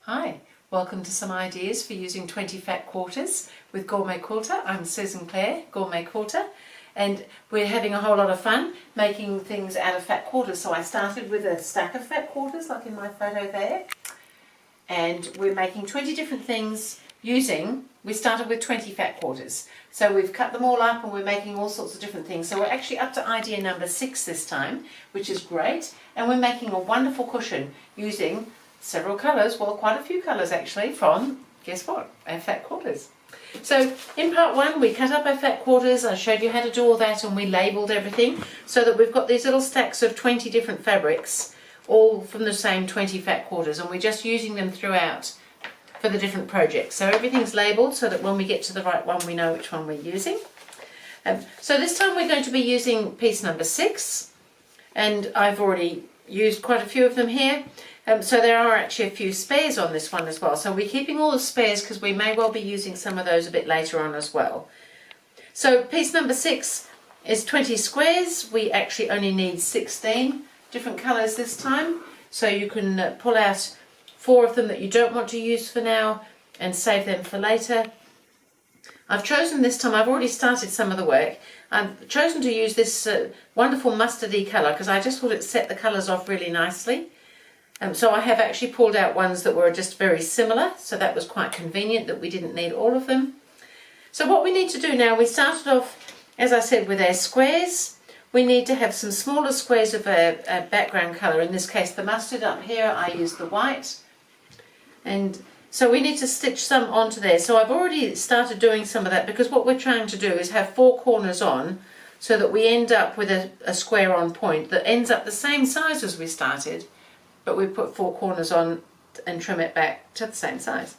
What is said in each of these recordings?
Hi, welcome to some ideas for using 20 fat quarters with GourmetQuilter. I'm Susan Clare, GourmetQuilter, and we're having a whole lot of fun making things out of fat quarters. So I started with a stack of fat quarters like in my photo there, and we're making 20 different things we started with 20 fat quarters. So we've cut them all up and we're making all sorts of different things. So we're actually up to idea number 6 this time, which is great, and we're making a wonderful cushion using several colours, well quite a few colours actually, from, guess what, our fat quarters. So in part 1 we cut up our fat quarters, I showed you how to do all that, and we labelled everything so that we've got these little stacks of 20 different fabrics, all from the same 20 fat quarters, and we're just using them throughout for the different projects. So everything's labelled so that when we get to the right one we know which one we're using. So this time we're going to be using piece number 6, and I've already used quite a few of them here. So there are actually a few spares on this one as well. So we're keeping all the spares because we may well be using some of those a bit later on as well. So piece number 6 is 20 squares. We actually only need 16 different colours this time. So you can pull out 4 of them that you don't want to use for now and save them for later. I've chosen this time, I've already started some of the work. I've chosen to use this wonderful mustardy colour because I just thought it set the colours off really nicely. So I have actually pulled out ones that were just very similar, so that was quite convenient that we didn't need all of them. So what we need to do now, we started off, as I said, with our squares. We need to have some smaller squares of a background colour, in this case the mustard. Up here I used the white, and so we need to stitch some onto there. So I've already started doing some of that because what we're trying to do is have 4 corners on so that we end up with a square on point that ends up the same size as we started, but we put 4 corners on and trim it back to the same size.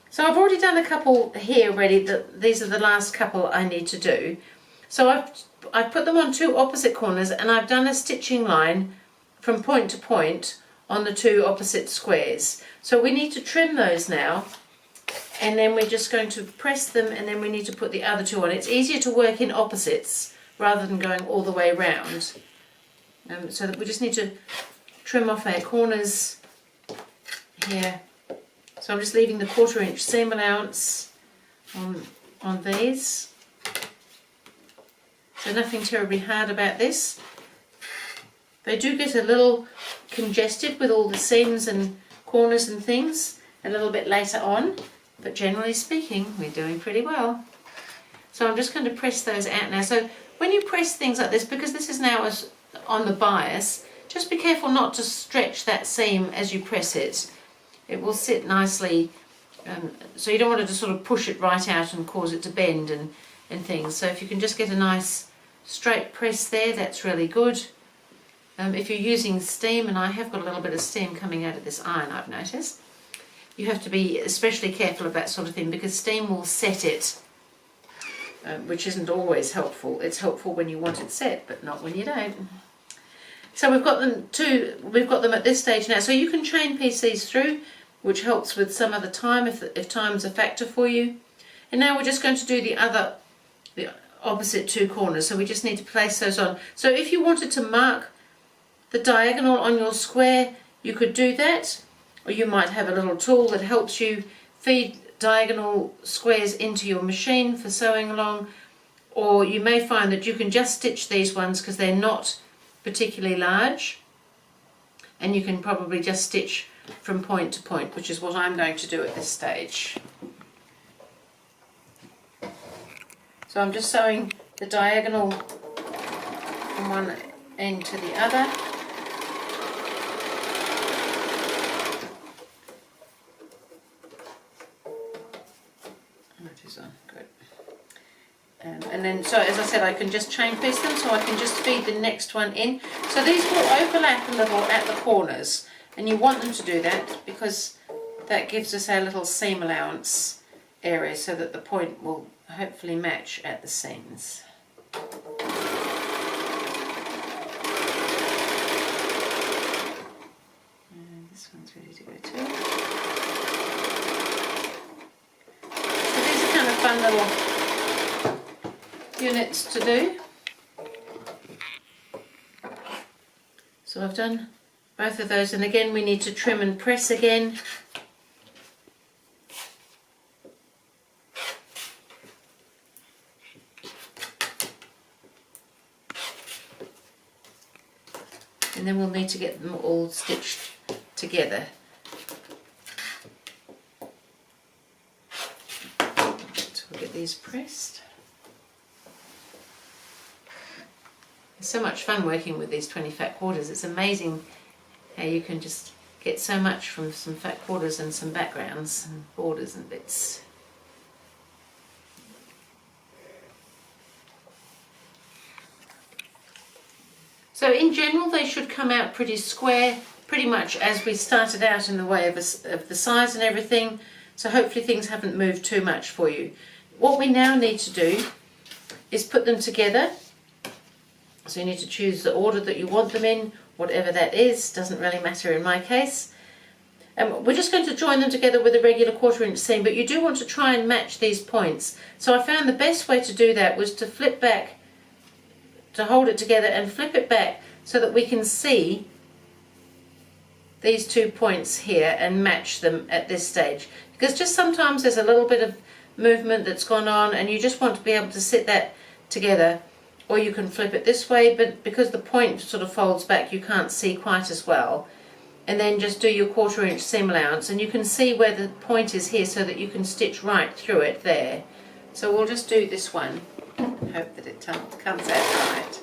So I've already done a couple here already. These are the last couple I need to do. So I've put them on 2 opposite corners, and I've done a stitching line from point to point on the 2 opposite squares. So we need to trim those now, and then we're just going to press them, and then we need to put the other 2 on. It's easier to work in opposites rather than going all the way round. So that we just need to trim off our corners here. So I'm just leaving the 1/4 inch seam allowance on these. So nothing terribly hard about this. They do get a little congested with all the seams and corners and things a little bit later on, but generally speaking we're doing pretty well. So I'm just going to press those out now. So when you press things like this, because this is now on the bias, just be careful not to stretch that seam as you press it. It will sit nicely, so you don't want to just sort of push it right out and cause it to bend and things. So if you can just get a nice straight press there, that's really good. If you're using steam, and I have got a little bit of steam coming out of this iron, I've noticed, you have to be especially careful of that sort of thing because steam will set it, which isn't always helpful. It's helpful when you want it set, but not when you don't. So we've got them at this stage now. So you can chain piece these through, which helps with some of the time if time's a factor for you. And now we're just going to do the opposite 2 corners. So we just need to place those on. So if you wanted to mark the diagonal on your square, you could do that, or you might have a little tool that helps you feed diagonal squares into your machine for sewing along, or you may find that you can just stitch these ones because they're not particularly large, and you can probably just stitch from point to point, which is what I'm going to do at this stage. So I'm just sewing the diagonal from one end to the other. That is on, good. And then, so as I said, I can just chain piece them, so I can just feed the next one in. So these will overlap a little at the corners, and you want them to do that because that gives us our little seam allowance area so that the point will hopefully match at the seams. And this one's ready to go too. So these are kind of fun little units to do. So I've done both of those, and again we need to trim and press again. And then we'll need to get them all stitched together. So we'll get these pressed. It's so much fun working with these 20 fat quarters. It's amazing how you can just get so much from some fat quarters and some backgrounds and borders and bits. So in general they should come out pretty square, pretty much as we started out in the way of the size and everything. So hopefully things haven't moved too much for you. What we now need to do is put them together. So you need to choose the order that you want them in, whatever that is, doesn't really matter in my case. We're just going to join them together with a regular 1/4 inch seam, but you do want to try and match these points. So I found the best way to do that was to flip back, to hold it together and flip it back so that we can see these 2 points here and match them at this stage. Because just sometimes there's a little bit of movement that's gone on and you just want to be able to sit that together, or you can flip it this way, but because the point sort of folds back you can't see quite as well. And then just do your 1/4 inch seam allowance and you can see where the point is here so that you can stitch right through it there. So we'll just do this one. Hope that it comes out right.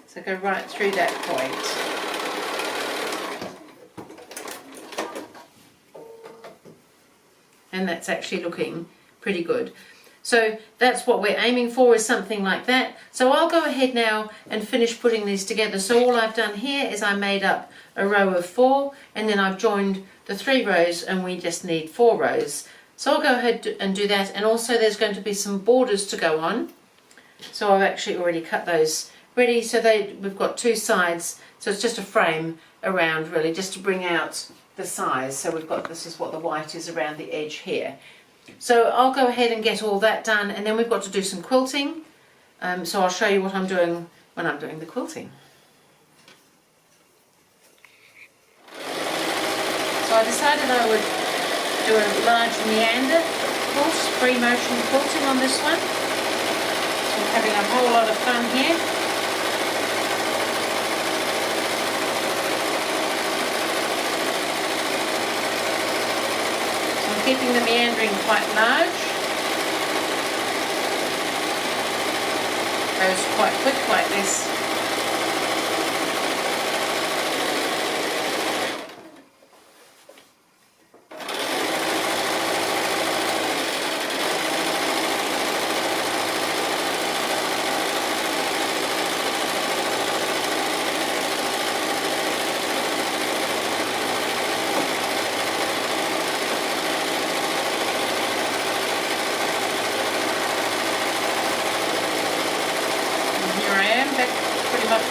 So go right through that point. And that's actually looking pretty good. So that's what we're aiming for, is something like that. So I'll go ahead now and finish putting these together. So all I've done here is I made up a row of 4 and then I've joined the 3 rows and we just need 4 rows. So I'll go ahead and do that, and also there's going to be some borders to go on. So I've actually already cut those ready, so we've got 2 sides, so it's just a frame around really, just to bring out the size. So we've got, this is what the white is around the edge here. So I'll go ahead and get all that done, and then we've got to do some quilting. So I'll show you what I'm doing when I'm doing the quilting. So I decided I would do a large meander quilt, free motion quilting on this one. So I'm having a whole lot of fun here. So I'm keeping the meandering quite large. Goes quite quick like this.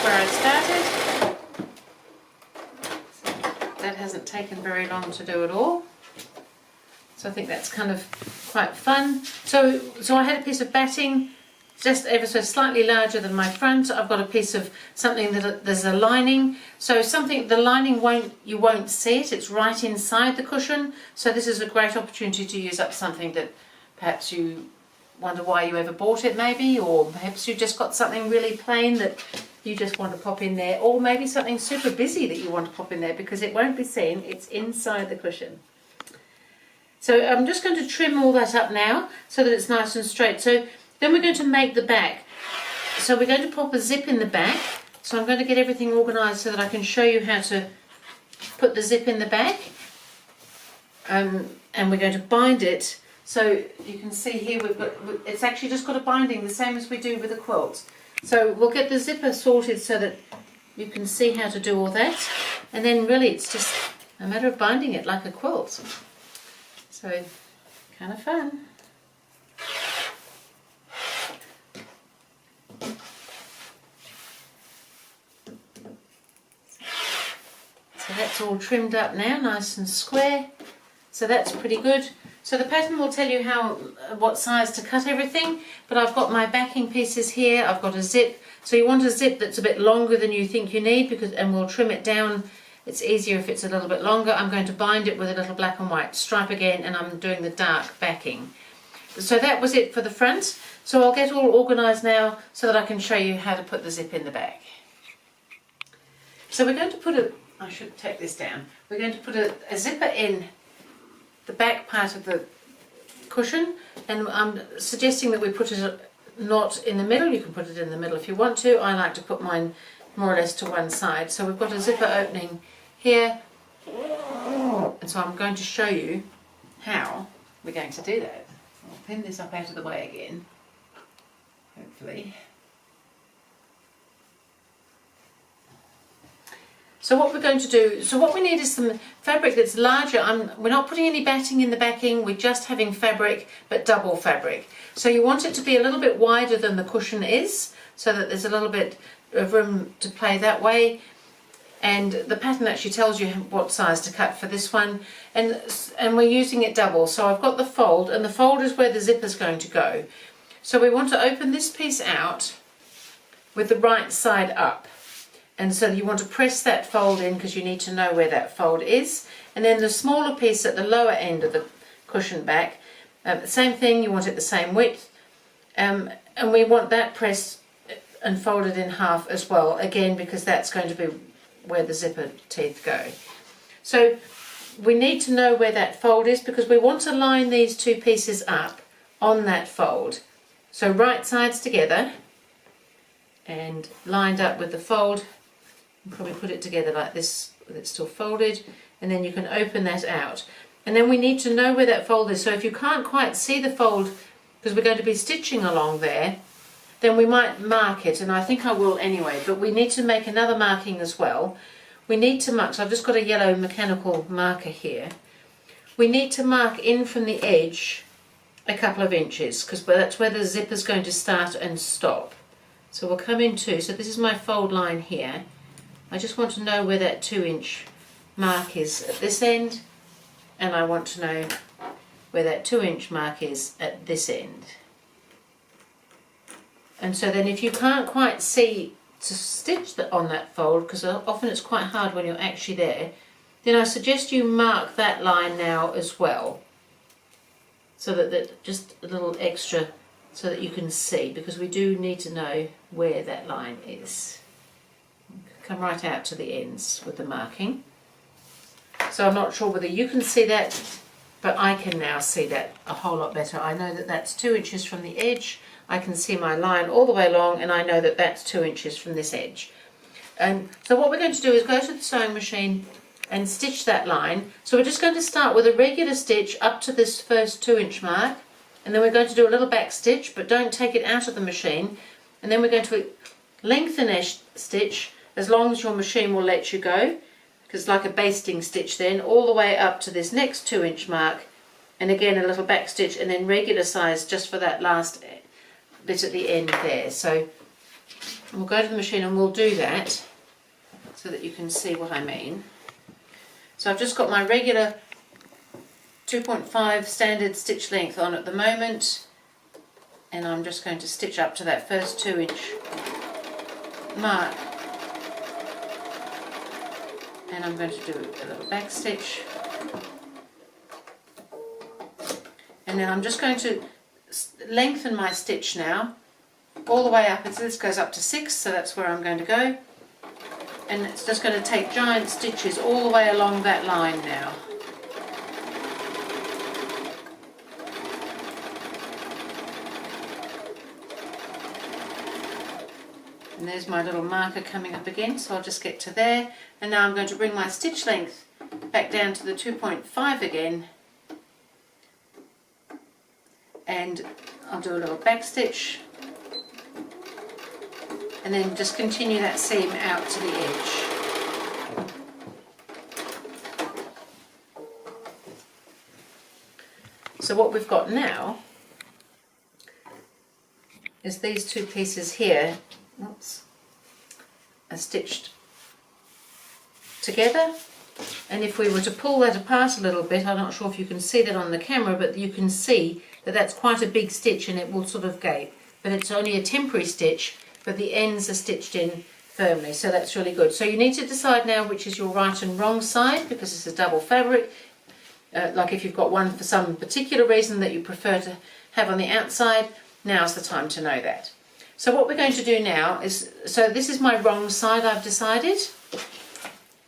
Where I started. So that hasn't taken very long to do it all. So I think that's kind of quite fun. So I had a piece of batting just ever so slightly larger than my front. I've got a piece of something that there's a lining. So something, the lining you won't see it. It's right inside the cushion. So this is a great opportunity to use up something that perhaps you wonder why you ever bought it maybe, or perhaps you just got something really plain that you just want to pop in there, or maybe something super busy that you want to pop in there because it won't be seen, it's inside the cushion. So I'm just going to trim all that up now so that it's nice and straight. So then we're going to make the back. So we're going to pop a zip in the back. So I'm going to get everything organised so that I can show you how to put the zip in the back. And we're going to bind it. So you can see here it's actually just got a binding, the same as we do with a quilt. So we'll get the zipper sorted so that you can see how to do all that. And then really it's just a matter of binding it like a quilt. So kind of fun. So that's all trimmed up now, nice and square. So that's pretty good. So the pattern will tell you what size to cut everything, but I've got my backing pieces here. I've got a zip. So you want a zip that's a bit longer than you think you need, and we'll trim it down. It's easier if it's a little bit longer. I'm going to bind it with a little black and white stripe again, and I'm doing the dark backing. So that was it for the front. So I'll get all organised now so that I can show you how to put the zip in the back. So we're going to put I should take this down. We're going to put a zipper in the back part of the cushion, and I'm suggesting that we put it not in the middle. You can put it in the middle if you want to. I like to put mine more or less to one side. So we've got a zipper opening here, and so I'm going to show you how we're going to do that. I'll pin this up out of the way again, hopefully. So what we're going to do, so what we need is some fabric that's larger. We're not putting any batting in the backing, we're just having fabric, but double fabric. So you want it to be a little bit wider than the cushion is, so that there's a little bit of room to play that way. And the pattern actually tells you what size to cut for this one. And we're using it double. So I've got the fold, and the fold is where the zipper's going to go. So we want to open this piece out with the right side up. And so you want to press that fold in because you need to know where that fold is. And then the smaller piece at the lower end of the cushion back, same thing, you want it the same width. And we want that pressed and folded in half as well, again, because that's going to be where the zipper teeth go. So we need to know where that fold is because we want to line these two pieces up on that fold. So right sides together and lined up with the fold. Probably put it together like this with it still folded, and then you can open that out. And then we need to know where that fold is. So if you can't quite see the fold because we're going to be stitching along there, then we might mark it, and I think I will anyway, but we need to make another marking as well. We need to mark, so I've just got a yellow mechanical marker here. We need to mark in from the edge a couple of inches because that's where the zipper is going to start and stop. So we'll come in two, so this is my fold line here. I just want to know where that 2-inch mark is at this end, and I want to know where that 2-inch mark is at this end. And so then if you can't quite see to stitch on that fold, because often it's quite hard when you're actually there, then I suggest you mark that line now as well, so that just a little extra so that you can see, because we do need to know where that line is. Come right out to the ends with the marking. So I'm not sure whether you can see that, but I can now see that a whole lot better. I know that that's 2 inches from the edge. I can see my line all the way along, and I know that that's 2 inches from this edge. And so what we're going to do is go to the sewing machine and stitch that line. So we're just going to start with a regular stitch up to this first 2-inch mark, and then we're going to do a little back stitch, but don't take it out of the machine. And then we're going to lengthen a stitch as long as your machine will let you go, because it's like a basting stitch then, all the way up to this next 2-inch mark, and again a little back stitch, and then regular size just for that last bit at the end there. So we'll go to the machine and we'll do that so that you can see what I mean. So I've just got my regular 2.5 standard stitch length on at the moment, and I'm just going to stitch up to that first 2-inch mark, and I'm going to do a little back stitch, and then I'm just going to lengthen my stitch now all the way up. This goes up to 6, so that's where I'm going to go, and it's just going to take giant stitches all the way along that line now. And there's my little marker coming up again, so I'll just get to there. And now I'm going to bring my stitch length back down to the 2.5 again. And I'll do a little back stitch. And then just continue that seam out to the edge. So what we've got now is these two pieces here, are stitched together, And if we were to pull that apart a little bit, I'm not sure if you can see that on the camera, but you can see that that's quite a big stitch and it will sort of gape. But it's only a temporary stitch, but the ends are stitched in firmly, so that's really good. So you need to decide now which is your right and wrong side, because it's a double fabric. Like if you've got one for some particular reason that you prefer to have on the outside, now's the time to know that. So what we're going to do now is, so this is my wrong side, I've decided,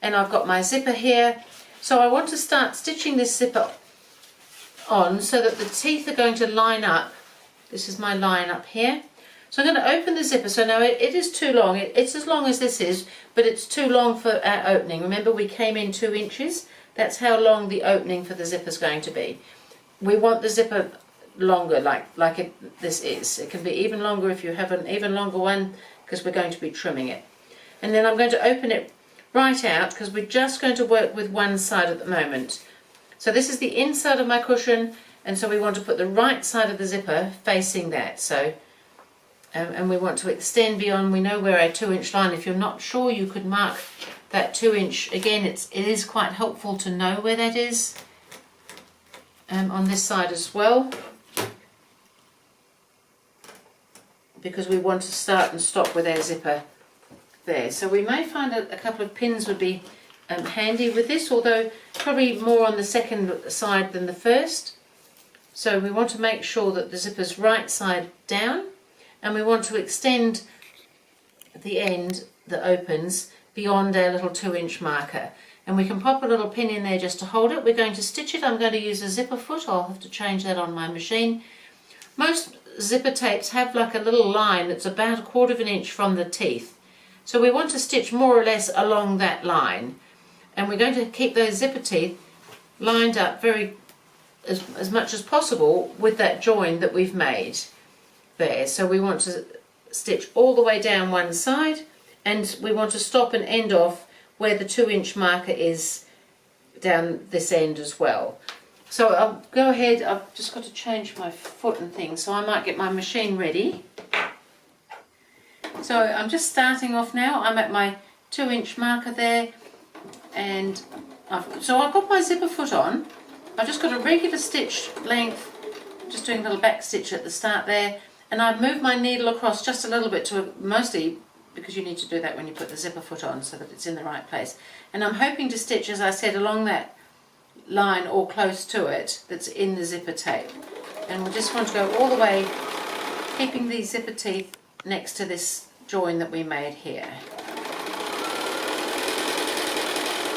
and I've got my zipper here. So I want to start stitching this zipper on so that the teeth are going to line up. This is my line up here. So I'm going to open the zipper. So now it is too long. It's as long as this is, but it's too long for our opening. Remember, we came in 2 inches. That's how long the opening for the zipper is going to be. We want the zipper longer, like this is. It can be even longer if you have an even longer one, because we're going to be trimming it. And then I'm going to open it right out, because we're just going to work with one side at the moment. So this is the inside of my cushion, and so we want to put the right side of the zipper facing that. So and we want to extend beyond, we know where our 2-inch line, if you're not sure, you could mark that 2-inch. Again, it is quite helpful to know where that is on this side as well, because we want to start and stop with our zipper there. So we may find a couple of pins would be handy with this, although probably more on the second side than the first. So we want to make sure that the zipper's right side down, and we want to extend the end that opens beyond our little 2-inch marker. And we can pop a little pin in there just to hold it. We're going to stitch it. I'm going to use a zipper foot. I'll have to change that on my machine. Most zipper tapes have like a little line that's about 1/4 inch from the teeth. So we want to stitch more or less along that line. And we're going to keep those zipper teeth lined up as much as possible with that join that we've made there. So we want to stitch all the way down one side, and we want to stop and end off where the 2-inch marker is down this end as well. So I'll go ahead, I've just got to change my foot and things, so I might get my machine ready. So I'm just starting off now. I'm at my 2-inch marker there, and so I've got my zipper foot on. I've just got a regular stitch length, just doing a little back stitch at the start there, and I've moved my needle across just a little bit to mostly, because you need to do that when you put the zipper foot on so that it's in the right place. And I'm hoping to stitch, as I said, along that line or close to it that's in the zipper tape. And we just want to go all the way, keeping these zipper teeth next to this join that we made here.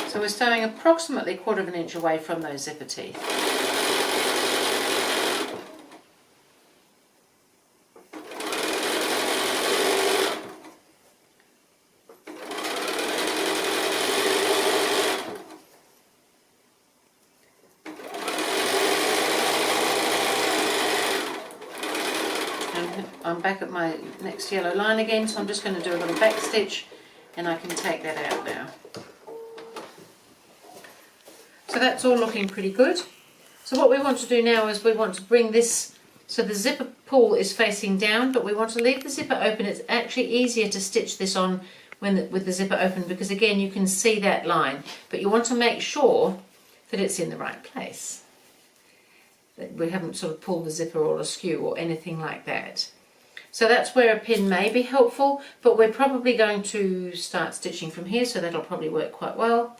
So we're staying approximately 1/4 inch away from those zipper teeth. I'm back at my next yellow line again, so I'm just going to do a little back stitch, and I can take that out now. So that's all looking pretty good. So what we want to do now is we want to bring this, so the zipper pull is facing down, but we want to leave the zipper open. It's actually easier to stitch this on with the zipper open, because again you can see that line, but you want to make sure that it's in the right place, that we haven't sort of pulled the zipper all askew or anything like that. So that's where a pin may be helpful, but we're probably going to start stitching from here, so that'll probably work quite well.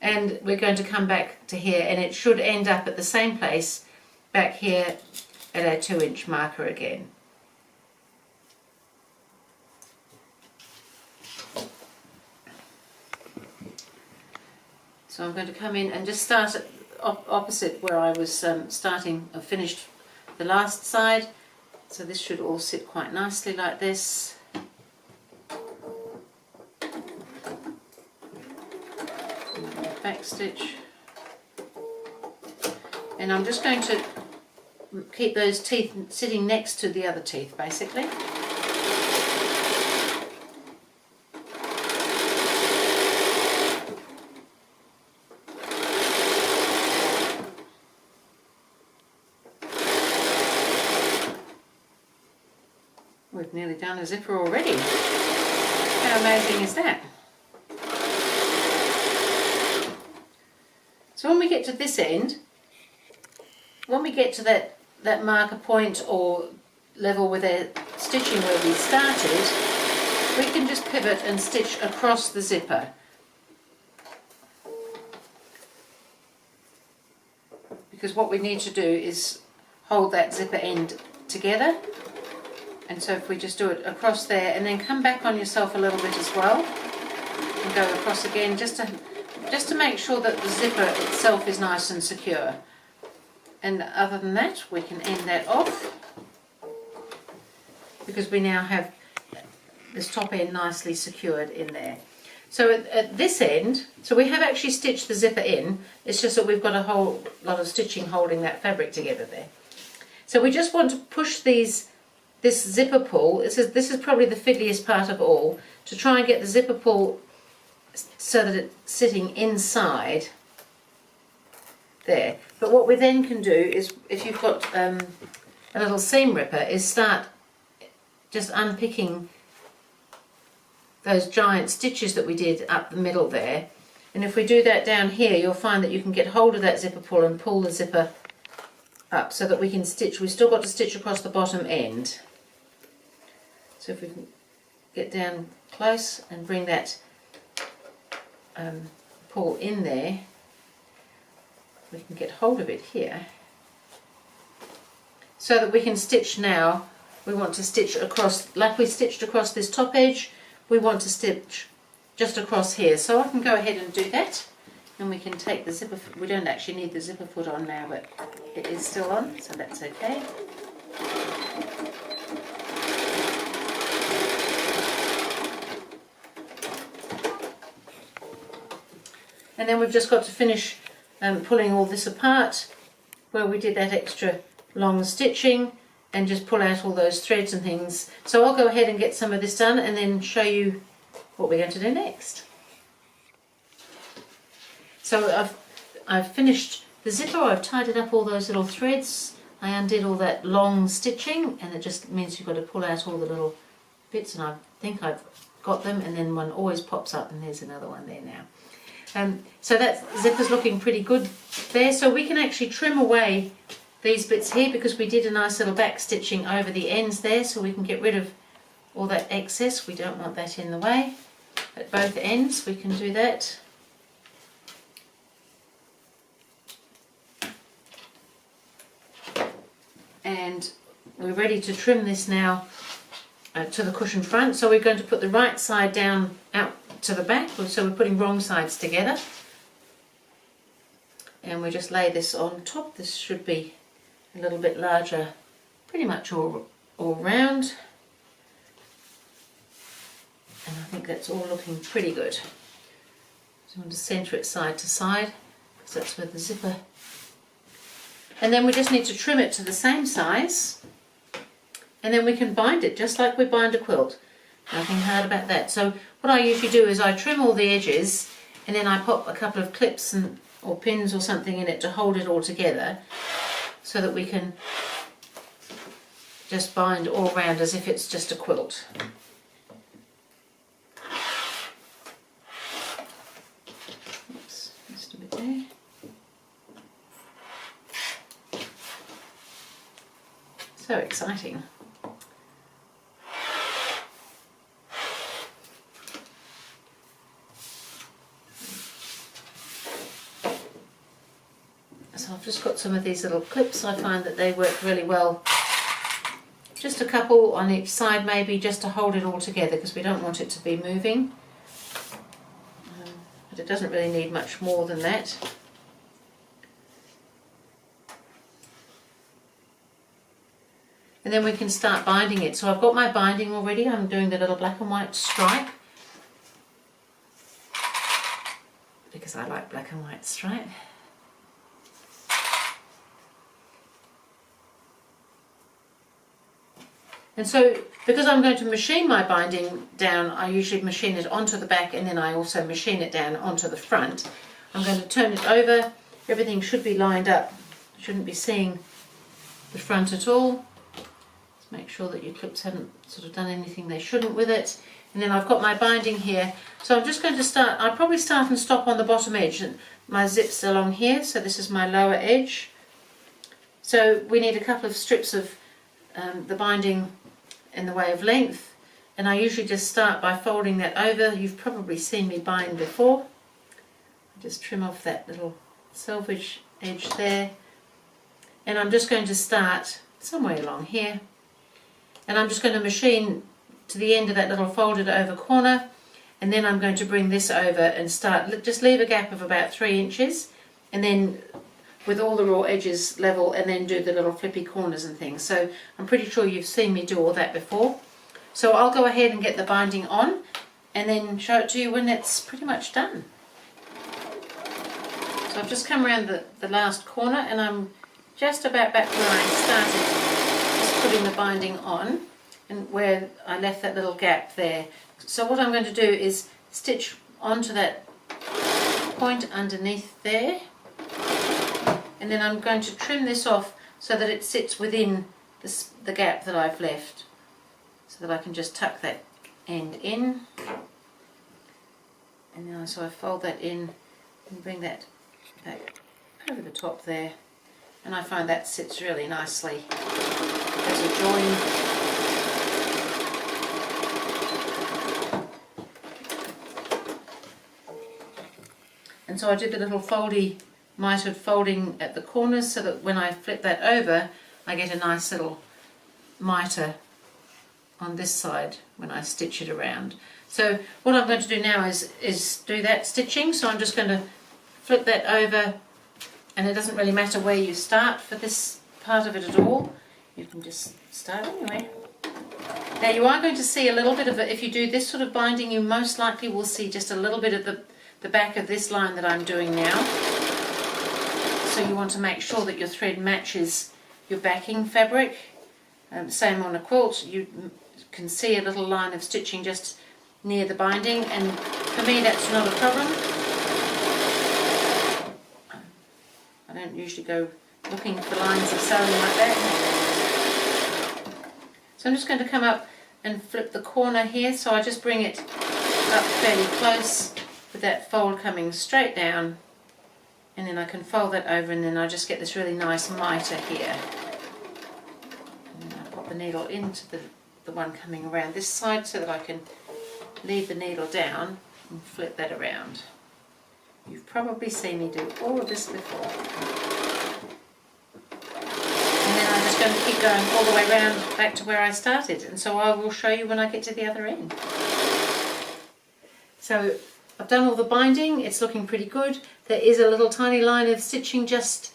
And we're going to come back to here, and it should end up at the same place back here at our 2-inch marker again. So I'm going to come in and just start at opposite where I was finished the last side. So this should all sit quite nicely like this. Back stitch. And I'm just going to keep those teeth sitting next to the other teeth, basically. We've nearly done a zipper already. How amazing is that? So when we get to this end, when we get to that marker point or level with our stitching where we started, we can just pivot and stitch across the zipper. Because what we need to do is hold that zipper end together, and so if we just do it across there and then come back on yourself a little bit as well and go across again, just to make sure that the zipper itself is nice and secure. And other than that, we can end that off because we now have this top end nicely secured in there. So at this end, so we have actually stitched the zipper in, it's just that we've got a whole lot of stitching holding that fabric together there. So we just want to push this zipper pull, this is probably the fiddliest part of all, to try and get the zipper pull so that it's sitting inside there. But what we then can do is, if you've got a little seam ripper, is start just unpicking those giant stitches that we did up the middle there. And if we do that down here, you'll find that you can get hold of that zipper pull and pull the zipper up so that we can stitch. We've still got to stitch across the bottom end. So if we can get down close and bring that pull in there, we can get hold of it here so that we can stitch now. We want to stitch across, like we stitched across this top edge, we want to stitch just across here. So I can go ahead and do that, and we can take the zipper, we don't actually need the zipper foot on now, but it is still on, so that's okay. And then we've just got to finish pulling all this apart where we did that extra long stitching, and just pull out all those threads and things. So I'll go ahead and get some of this done and then show you what we're going to do next. So I've finished the zipper, I've tidied up all those little threads, I undid all that long stitching, and it just means you've got to pull out all the little bits, and I think I've got them, and then one always pops up and there's another one there now. So that zipper's looking pretty good there, so we can actually trim away these bits here because we did a nice little back stitching over the ends there, so we can get rid of all that excess. We don't want that in the way. At both ends we can do that. And we're ready to trim this now to the cushion front. So we're going to put the right side down out to the back, so we're putting wrong sides together. And we just lay this on top. This should be a little bit larger, pretty much all round, and I think that's all looking pretty good. So I want to centre it side to side because that's where the zipper, and then we just need to trim it to the same size, and then we can bind it just like we bind a quilt. Nothing hard about that. So what I usually do is I trim all the edges, and then I pop a couple of clips or pins or something in it to hold it all together, so that we can just bind all round as if it's just a quilt. Oops, just a bit there. So exciting. So I've just got some of these little clips. I find that they work really well. Just a couple on each side maybe, just to hold it all together because we don't want it to be moving. But it doesn't really need much more than that. And then we can start binding it. So I've got my binding already. I'm doing the little black and white stripe because I like black and white stripe. And so, because I'm going to machine my binding down, I usually machine it onto the back and then I also machine it down onto the front. I'm going to turn it over. Everything should be lined up. Shouldn't be seeing the front at all. Just make sure that your clips haven't sort of done anything they shouldn't with it. And then I've got my binding here. So I'm just going to start, I'll probably start and stop on the bottom edge. And my zip's along here, so this is my lower edge. So we need a couple of strips of the binding in the way of length. And I usually just start by folding that over. You've probably seen me bind before. I just trim off that little selvage edge there. And I'm just going to start somewhere along here. And I'm just going to machine to the end of that little folded over corner, and then I'm going to bring this over and start, just leave a gap of about 3 inches, and then with all the raw edges level, and then do the little flippy corners and things. So I'm pretty sure you've seen me do all that before. So I'll go ahead and get the binding on and then show it to you when it's pretty much done. So I've just come around the last corner, and I'm just about back where I started, just putting the binding on, and where I left that little gap there. So what I'm going to do is stitch onto that point underneath there, and then I'm going to trim this off so that it sits within the gap that I've left, so that I can just tuck that end in. And then so I fold that in and bring that back over the top there, and I find that sits really nicely as a join. And so I did the little mitered folding at the corners, so that when I flip that over, I get a nice little mitre on this side when I stitch it around. So what I'm going to do now is do that stitching. So I'm just going to flip that over, and it doesn't really matter where you start for this part of it at all. You can just start anywhere. Now you are going to see a little bit of it. If you do this sort of binding, you most likely will see just a little bit of the back of this line that I'm doing now. So you want to make sure that your thread matches your backing fabric. Same on a quilt, you can see a little line of stitching just near the binding, and for me that's not a problem. I don't usually go looking for lines of sewing like that. So I'm just going to come up and flip the corner here, so I just bring it up fairly close with that fold coming straight down, and then I can fold that over, and then I just get this really nice mitre here. And then I pop the needle into the one coming around this side, so that I can leave the needle down and flip that around. You've probably seen me do all of this before. And then I'm just going to keep going all the way around back to where I started, and so I will show you when I get to the other end. So I've done all the binding, it's looking pretty good. There is a little tiny line of stitching just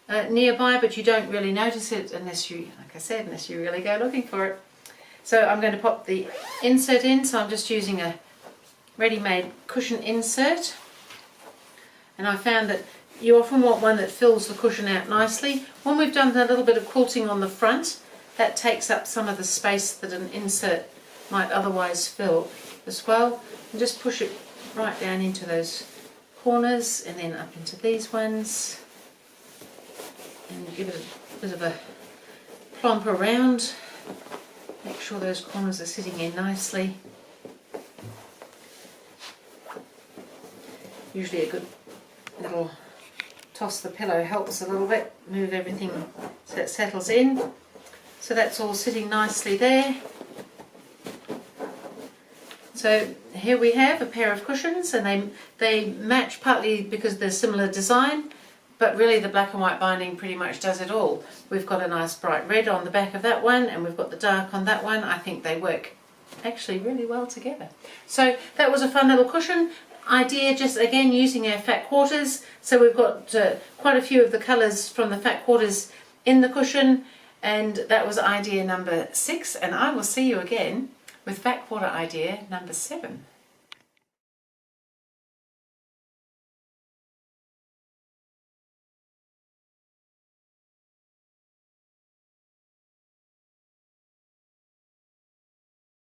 nearby, but you don't really notice it unless you, like I said, unless you really go looking for it. So I'm going to pop the insert in, so I'm just using a ready-made cushion insert. And I found that you often want one that fills the cushion out nicely. When we've done a little bit of quilting on the front, that takes up some of the space that an insert might otherwise fill as well. And just push it right down into those corners, and then up into these ones, and give it a bit of a plomp around. Make sure those corners are sitting in nicely. Usually a good little toss the pillow helps a little bit, move everything so it settles in. So that's all sitting nicely there. So here we have a pair of cushions, and they match partly because they're similar design, but really the black and white binding pretty much does it all. We've got a nice bright red on the back of that one, and we've got the dark on that one. I think they work actually really well together. So that was a fun little cushion idea, just again using our fat quarters. So we've got quite a few of the colours from the fat quarters in the cushion, and that was idea number 6, and I will see you again with fat quarter idea number 7.